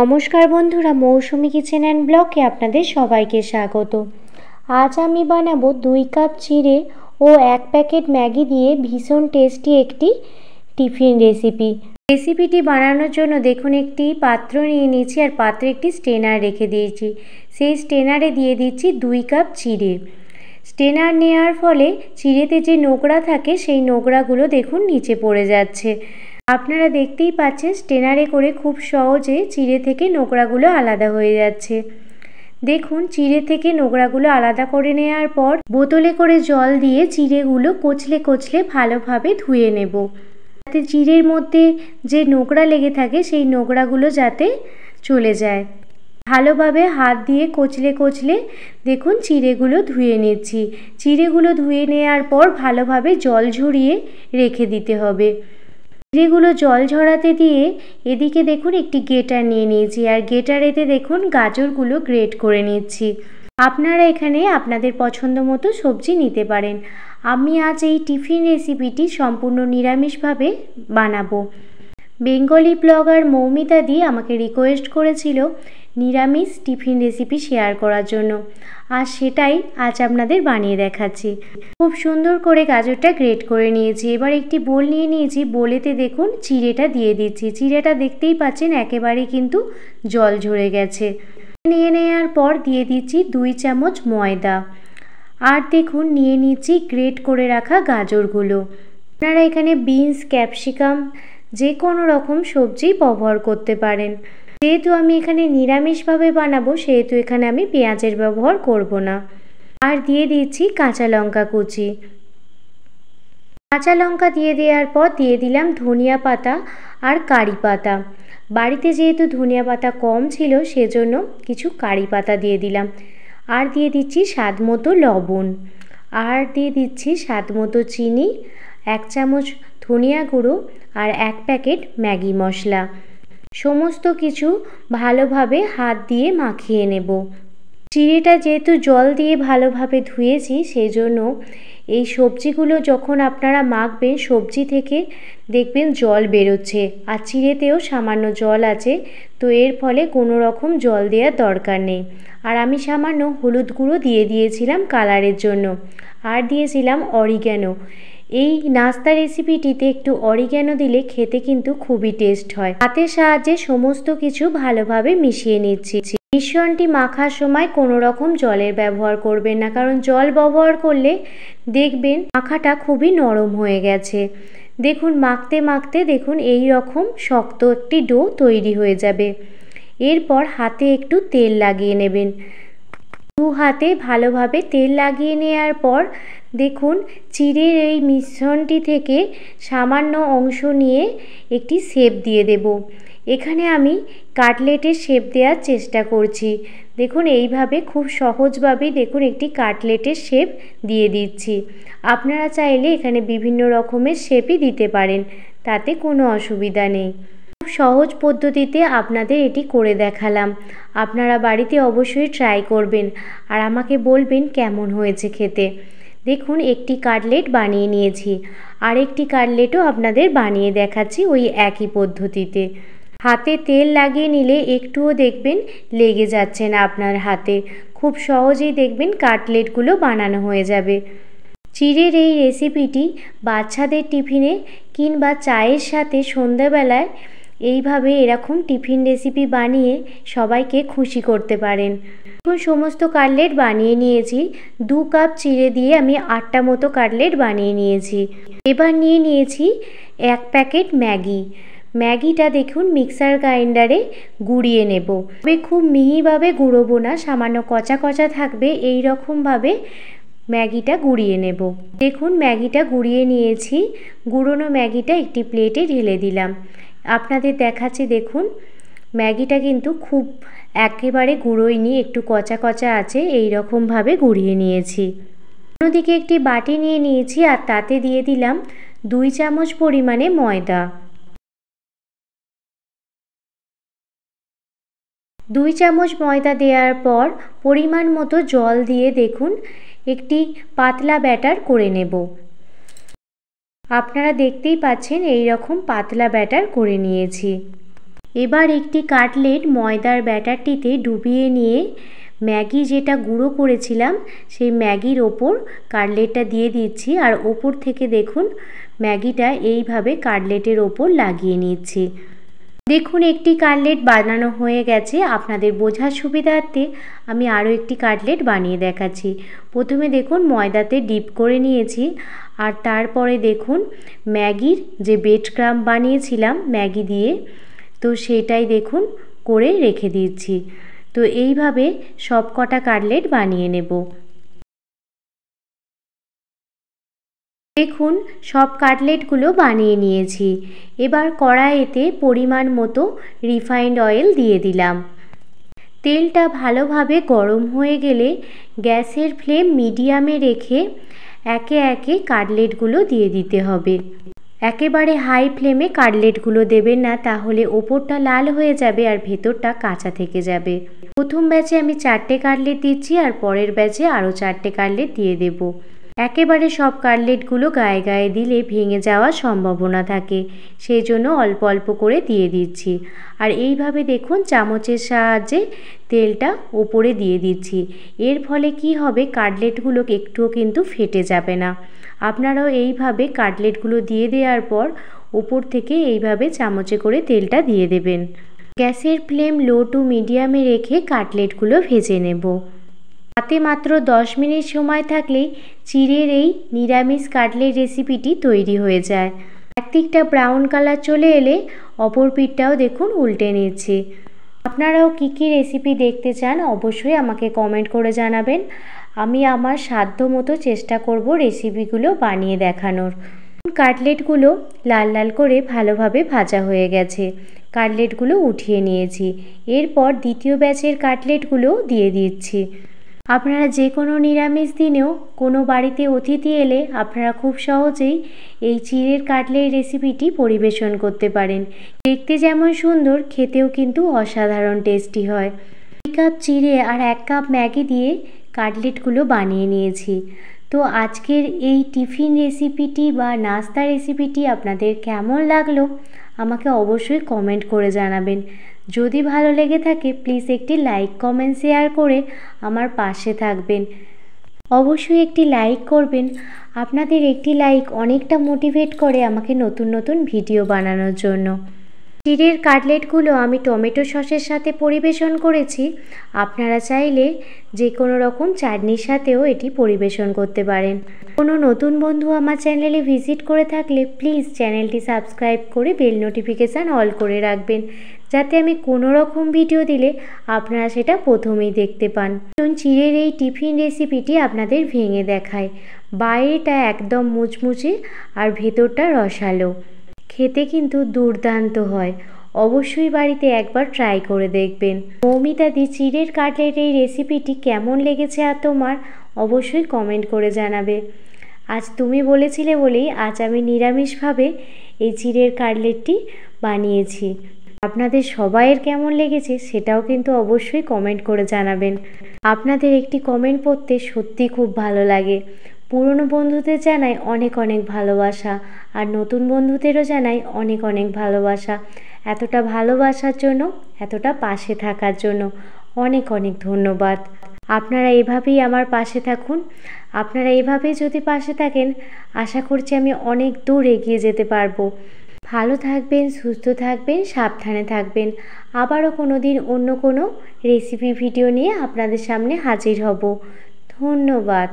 নমস্কার বন্ধুরা, মৌসুমি kitchen and ব্লগে আপনাদের সবাইকে স্বাগত। আজ আমি বানাবো 2 কাপ চিড়ে ও 1 প্যাকেট ম্যাগি দিয়ে ভীষণ টেস্টি একটি টিফিন রেসিপিটি বানানোর জন্য দেখুন একটি পাত্র নিয়ে নিয়েছি আর পাত্রে একটি স্ট্রেনার রেখে দিয়েছি। সেই স্ট্রেনারে দিয়ে দিচ্ছি 2 কাপ চিড়ে। স্ট্রেনার নেওয়ার ফলে চিড়েতে যে নোংরা থাকে সেই নোংরাগুলো দেখুন নিচে পড়ে যাচ্ছে। আপনারা দেখতেই পাচ্ছেন স্ট্রেনারে করে খুব সহজে চিড়ে থেকে নোংরাগুলো আলাদা হয়ে যাচ্ছে। দেখুন চিড়ে থেকে নোংরাগুলো আলাদা করে নেওয়ার পর বোতলে করে জল দিয়ে চিড়েগুলো কচলে কচলে ভালোভাবে ধুয়ে নেব, যাতে চিড়ের মধ্যে যে নোংরা লেগে থাকে সেই নোংরাগুলো যাতে চলে যায়। ভালোভাবে হাত দিয়ে কচলে কচলে দেখুন চিড়েগুলো ধুয়ে নিচ্ছি। চিড়েগুলো ধুয়ে নেওয়ার পর ভালোভাবে জল ঝরিয়ে রেখে দিতে হবে। চিড়েগুলো জল ঝরাতে দিয়ে এদিকে দেখুন একটি গ্রেটার নিয়ে নিয়েছি আর গ্রেটারেতে দেখুন গাজরগুলো গ্রেট করে নিচ্ছি। আপনারা এখানে আপনাদের পছন্দ মতো সবজি নিতে পারেন। আমি আজ এই টিফিন রেসিপিটি সম্পূর্ণ নিরামিষভাবে বানাবো। বেঙ্গলি ব্লগার মৌমিতা দি আমাকে রিকোয়েস্ট করেছিল নিরামিষ টিফিন রেসিপি শেয়ার করার জন্য, আর সেটাই আজ আপনাদের বানিয়ে দেখাচ্ছি। খুব সুন্দর করে গাজরটা গ্রেট করে নিয়েছি। এবার একটি বোল নিয়ে নিয়েছি, বোলেতে দেখুন চিড়েটা দিয়ে দিচ্ছি। চিড়েটা দেখতেই পাচ্ছেন একেবারে কিন্তু জল ঝরে গেছে। নিয়ে নেওয়ার পর দিয়ে দিচ্ছি 2 চামচ ময়দা আর দেখুন নিয়ে নিচ্ছি গ্রেট করে রাখা গাজরগুলো। আপনারা এখানে বিনস, ক্যাপসিকাম যে কোনো রকম সবজি ব্যবহার করতে পারেন। যেহেতু আমি এখানে নিরামিষভাবে বানাবো সেহেতু এখানে আমি পেঁয়াজের ব্যবহার করব না। আর দিয়ে দিচ্ছি কাঁচা লঙ্কা কুচি। কাঁচা লঙ্কা দিয়ে দেওয়ার পর দিয়ে দিলাম ধনিয়া পাতা আর কারি পাতা। বাড়িতে যেহেতু ধনিয়া পাতা কম ছিল সেজন্য কিছু কারি পাতা দিয়ে দিলাম। আর দিয়ে দিচ্ছি স্বাদ মতো লবণ, আর দিয়ে দিচ্ছি স্বাদ মতো চিনি, 1 চামচ ধনিয়া গুঁড়ো আর 1 প্যাকেট ম্যাগি মশলা। সমস্ত কিছু ভালোভাবে হাত দিয়ে মাখিয়ে নেব। চিড়েটা যেহেতু জল দিয়ে ভালোভাবে ধুয়েছি সেই জন্য এই সবজিগুলো যখন আপনারা মাখবেন সবজি থেকে দেখবেন জল বেরোচ্ছে আর চিড়েতেও সামান্য জল আছে, তো এর ফলে কোনো রকম জল দেওয়ার দরকার নেই। আর আমি সামান্য হলুদ গুঁড়ো দিয়ে দিয়েছিলাম কালারের জন্য, আর দিয়েছিলাম অরিগ্যানো। এই নাস্তা রেসিপিটিতে একটু অরিগ্যানো দিলে খেতে কিন্তু খুবই টেস্ট হয়। হাতের সাহায্যে সমস্ত কিছু ভালোভাবে মিশিয়ে নিচ্ছি। মিশ্রণটি মাখার সময় কোনো রকম জলের ব্যবহার করবেন না, কারণ জল ব্যবহার করলে দেখবেন মাখাটা খুবই নরম হয়ে গেছে। দেখুন মাখতে মাখতে দেখুন এই রকম শক্ত একটি ডো তৈরি হয়ে যাবে। এরপর হাতে একটু তেল লাগিয়ে নেবেন। 2 হাতে ভালোভাবে তেল লাগিয়ে নেওয়ার পর দেখুন চিড়ের এই মিশ্রণটি থেকে সামান্য অংশ নিয়ে একটি শেপ দিয়ে দেব। এখানে আমি কাটলেটের শেপ দেওয়ার চেষ্টা করছি। দেখুন এইভাবে খুব সহজভাবেই দেখুন একটি কাটলেটের শেপ দিয়ে দিচ্ছি। আপনারা চাইলে এখানে বিভিন্ন রকমের শেপই দিতে পারেন, তাতে কোনো অসুবিধা নেই। খুব সহজ পদ্ধতিতে আপনাদের এটি করে দেখালাম। আপনারা বাড়িতে অবশ্যই ট্রাই করবেন আর আমাকে বলবেন কেমন হয়েছে খেতে। দেখুন একটি কাটলেট বানিয়ে নিয়েছি, আর একটি কাটলেটও আপনাদের বানিয়ে দেখাচ্ছি ওই একই পদ্ধতিতে। হাতে তেল লাগিয়ে নিলে একটুও দেখবেন লেগে যাচ্ছে না আপনার হাতে। খুব সহজেই দেখবেন কাটলেটগুলো বানানো হয়ে যাবে। চিড়ের এই রেসিপিটি বাচ্চাদের টিফিনে কিংবা চায়ের সাথে সন্ধ্যাবেলায় এইভাবে এরকম টিফিন রেসিপি বানিয়ে সবাইকে খুশি করতে পারেন। এখন সমস্ত কাটলেট বানিয়ে নিয়েছি। 2 কাপ চিড়ে দিয়ে আমি 8টা মতো কাটলেট বানিয়ে নিয়েছি। এবার নিয়ে নিয়েছি 1 প্যাকেট ম্যাগিটা দেখুন মিক্সার গ্রাইন্ডারে গুঁড়িয়ে নেব। তবে খুব মিহিভাবে গুঁড়োবো না, সামান্য কচা কচা থাকবে এই রকমভাবে ম্যাগিটা গুঁড়িয়ে নেব। দেখুন ম্যাগিটা গুঁড়িয়ে নিয়েছি। গুঁড়োনো ম্যাগিটা একটি প্লেটে ঢেলে দিলাম। আপনাদের দেখাচ্ছি দেখুন ম্যাগিটা কিন্তু খুব একেবারে গুঁড়োইনি, একটু কচা কচা আছে, এই রকমভাবে গুঁড়িয়ে নিয়েছি। অন্যদিকে একটি বাটি নিয়ে নিয়েছি আর তাতে দিয়ে দিলাম 2 চামচ পরিমাণে ময়দা। 2 চামচ ময়দা দেওয়ার পর পরিমাণ মতো জল দিয়ে দেখুন একটি পাতলা ব্যাটার করে নেব। আপনারা দেখতেই পাচ্ছেন এই রকম পাতলা ব্যাটার করে নিয়েছি। এবার একটি কাটলেট ময়দার ব্যাটারটিতে ডুবিয়ে নিয়ে ম্যাগি যেটা গুঁড়ো করেছিলাম সেই ম্যাগির ওপর কাটলেটটা দিয়ে দিচ্ছি, আর ওপর থেকে দেখুন ম্যাগিটা এইভাবে কাটলেটের ওপর লাগিয়ে নিচ্ছি। দেখুন একটি কাটলেট বানানো হয়ে গেছে। আপনাদের বোঝার সুবিধার্থে আমি আরও একটি কাটলেট বানিয়ে দেখাচ্ছি। প্রথমে দেখুন ময়দাতে ডিপ করে নিয়েছি, আর তারপরে দেখুন ম্যাগির যে ব্রেড ক্রাম্ব বানিয়েছিলাম ম্যাগি দিয়ে, তো সেটাই দেখুন করে রেখে দিচ্ছি। তো এইভাবে সব কটা কাটলেট বানিয়ে নেব। দেখুন সব কাটলেটগুলো বানিয়ে নিয়েছি। এবার কড়াইতে পরিমাণ মতো রিফাইন্ড অয়েল দিয়ে দিলাম। তেলটা ভালোভাবে গরম হয়ে গেলে গ্যাসের ফ্লেম মিডিয়ামে রেখে একে একে কাটলেটগুলো দিয়ে দিতে হবে। একেবারে হাই ফ্লেমে কাটলেটগুলো দেবেন না, তাহলে ওপরটা লাল হয়ে যাবে আর ভেতরটা কাঁচা থেকে যাবে। প্রথম ব্যাচে আমি 4টে কাটলেট দিচ্ছি, আর পরের ব্যাচে আরও 4টে কাটলেট দিয়ে দেব। একেবারে সব কাটলেটগুলো গায়ে গায়ে দিলে ভেঙে যাওয়ার সম্ভাবনা থাকে, সেই জন্য অল্প অল্প করে দিয়ে দিচ্ছি। আর এইভাবে দেখুন চামচের সাহায্যে তেলটা ওপরে দিয়ে দিচ্ছি। এর ফলে কি হবে, কাটলেটগুলো একটুও কিন্তু ফেটে যাবে না। আপনারাও এইভাবে কাটলেটগুলো দিয়ে দেওয়ার পর ওপর থেকে এইভাবে চামচে করে তেলটা দিয়ে দেবেন। গ্যাসের ফ্লেম লো টু মিডিয়ামে রেখে কাটলেটগুলো ভেজে নেব। হাতে মাত্র 10 মিনিট সময় থাকলেই চিড়ের এই নিরামিষ কাটলেট রেসিপিটি তৈরি হয়ে যায়। একদিকটা ব্রাউন কালার চলে এলে অপর পিঠটাও দেখুন উল্টে নিচ্ছি। আপনারাও কী কী রেসিপি দেখতে চান অবশ্যই আমাকে কমেন্ট করে জানাবেন। আমি আমার সাধ্য মতো চেষ্টা করব রেসিপিগুলো বানিয়ে দেখানোর। কাটলেটগুলো লাল লাল করে ভালোভাবে ভাজা হয়ে গেছে। কাটলেটগুলো উঠিয়ে নিয়েছি। এরপর দ্বিতীয় ব্যাচের কাটলেটগুলো দিয়ে দিচ্ছি। আপনারা যে কোনো নিরামিষ দিনেও কোনো বাড়িতে অতিথি এলে আপনারা খুব সহজেই এই চিড়ের কাটলেট রেসিপিটি পরিবেশন করতে পারেন। দেখতে যেমন সুন্দর, খেতেও কিন্তু অসাধারণ টেস্টি হয়। 2 কাপ চিড়ে আর 1 কাপ ম্যাগি দিয়ে কাটলেটগুলো বানিয়ে নিয়েছি। তো আজকের এই টিফিন রেসিপিটি বা নাস্তা রেসিপিটি আপনাদের কেমন লাগলো আমাকে অবশ্যই কমেন্ট করে জানাবেন। যদি ভালো লেগে থাকে প্লিজ একটি লাইক, কমেন্ট, শেয়ার করে আমার পাশে থাকবেন। অবশ্যই একটি লাইক করবেন। আপনাদের একটি লাইক অনেকটা মোটিভেট করে আমাকে নতুন নতুন ভিডিও বানানোর জন্য। চিড়ের কাটলেটগুলো আমি টমেটো সসের সাথে পরিবেশন করেছি। আপনারা চাইলে যে কোনো রকম চাটনির সাথেও এটি পরিবেশন করতে পারেন। কোনো নতুন বন্ধু আমার চ্যানেলে ভিজিট করে থাকলে প্লিজ চ্যানেলটি সাবস্ক্রাইব করে বেল নোটিফিকেশান অল করে রাখবেন, যাতে আমি কোনো রকম ভিডিও দিলে আপনারা সেটা প্রথমেই দেখতে পান। চিড়ের এই টিফিন রেসিপিটি আপনাদের ভেঙে দেখায়। বাইরেটা একদম মুচমুচে আর ভেতরটা রসালো, খেতে কিন্তু দুর্দান্ত হয়। অবশ্যই বাড়িতে একবার ট্রাই করে দেখবেন। মৌমিতাদি চিড়ের কাটলেট এই রেসিপিটি কেমন লেগেছে আর তোমার অবশ্যই কমেন্ট করে জানাবে। আজ তুমি বলেছিলে বলেই আজ আমি নিরামিষভাবে এই চিড়ের কাটলেটটি বানিয়েছি। আপনাদের সবাইয়ের কেমন লেগেছে সেটাও কিন্তু অবশ্যই কমেন্ট করে জানাবেন। আপনাদের একটি কমেন্ট পড়তে সত্যি খুব ভালো লাগে। পুরনো বন্ধুদের জানাই অনেক অনেক ভালোবাসা, আর নতুন বন্ধুদেরও জানাই অনেক অনেক ভালোবাসা। এতটা ভালোবাসার জন্য, এতটা পাশে থাকার জন্য অনেক অনেক ধন্যবাদ। আপনারা এভাবেই আমার পাশে থাকুন। আপনারা এভাবেই যদি পাশে থাকেন আশা করছি আমি অনেক দূর এগিয়ে যেতে পারবো। ভালো থাকবেন, সুস্থ থাকবেন, সাবধানে থাকবেন। আবারও কোনো দিন অন্য কোনো রেসিপি ভিডিও নিয়ে আপনাদের সামনে হাজির হব। ধন্যবাদ।